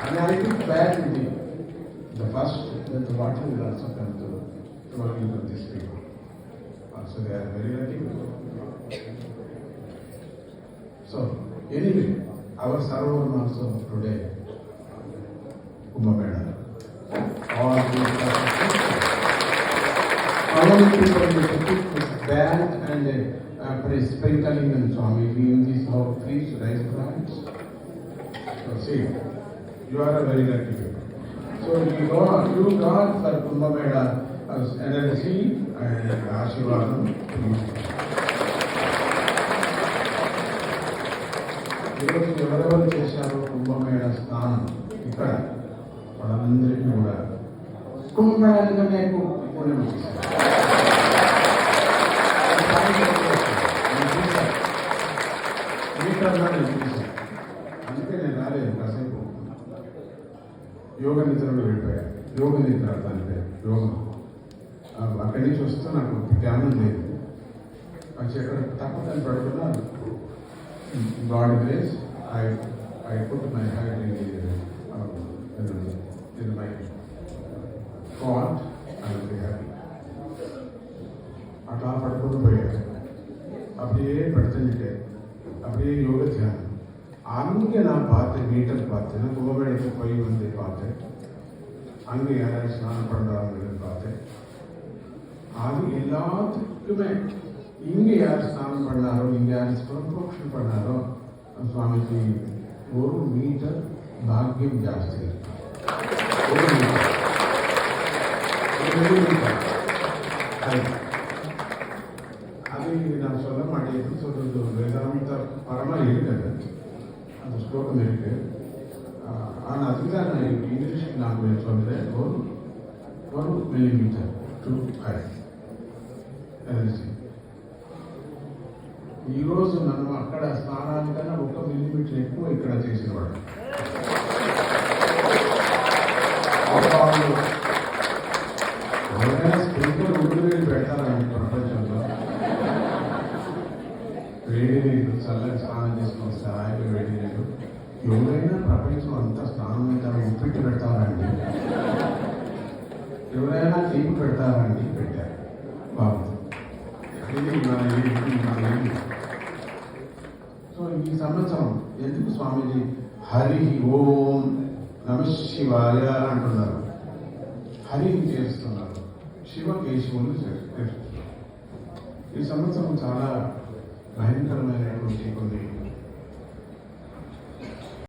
And I think back to the first, that the water will also come to working with these people. So they are very lucky. So anyway, our Sarovar also today, Kumbh Mela. All people will put this band and sprinkling and Swami in these how trees, rice plants. So see, you are a very lucky people. So you got for Kumbh Mela as energy and Ashirvadam. ఈరోజు ఎవరెవరు చేశారో కుంభమేళ స్నానం ఇక్కడ వాళ్ళందరికీ కూడా కుంభమేళనే పుణ్యం చేశారు. అందుకే నేను రాలేదు కాసేపు యోగ నిద్రలో వెళ్ళిపోయాను. యోగ నిద్ర దాని పేరు యోగం. అక్కడి నుంచి వస్తే నాకు జ్ఞానం లేదు. అది ఎక్కడ తప్పదని పడుతున్నాను. God grace, I put my hand in my cot and will be happy. అట్లా పడుకుని పోయారు. அப்படியே படுத்துட்டு அப்படியே யோக தியானம். அங்கே நான் பார்த்தேன், மீட்டர் பார்த்தேன், கும்பமேளைக்கு போய் வந்து பார்த்தேன். அங்கே யாராவது ஸ்நானம் பண்ணுறாங்கன்னு பார்த்தேன். அது எல்லாத்துக்குமே இங்கே யார் ஸ்நானம் பண்ணாரோ, இங்கே யார் புரோக்ஷன் பண்ணாரோ சுவாமிஜி 1 மீட்டர் பாக்கியம் ஜாஸ்தி இருக்கு. 1 மீட்டர் அது நான் சொல்ல மாட்டேன். எப்படி சொல்றது, வேதாந்த பரமா இருக்குது, அந்த ஸ்லோகம் இருக்கு. ஆனால் அதுதான் நான் இங்கிலீஷ் நான் சொல்றேன். 1 மில்லிமீட்டர் டு ஹைட் ఎనర్జీ. ఈరోజు మనం అక్కడ స్నానానికన్నా 1 మిల్లీమీటర్ ఎక్కువ ఇక్కడ చేసేవాడు. ఎవరైనా స్ప్రింక్లర్ ఉడివేలు పెడతారండి ప్రపంచంలో. వేడి నీళ్ళు చల్లగా స్నానం చేసుకుని వస్తే హాయిగా వేడి నీళ్ళు. ఎవరైనా ప్రపంచం అంతా స్నానం అయితే ఉప్పిట్టు పెడతారండి. ఎవరైనా తీపి పెడతారండి. పెట్టారు బాగుంది. సో ఈ సంవత్సరం ఎందుకు స్వామీజీ హరి ఓం నమ శివాయ అంటున్నారు, హరిని చేస్తున్నారు, శివకేశవులు చేస్తున్నారు. ఈ సంవత్సరం చాలా భయంకరమైనటువంటి కొన్ని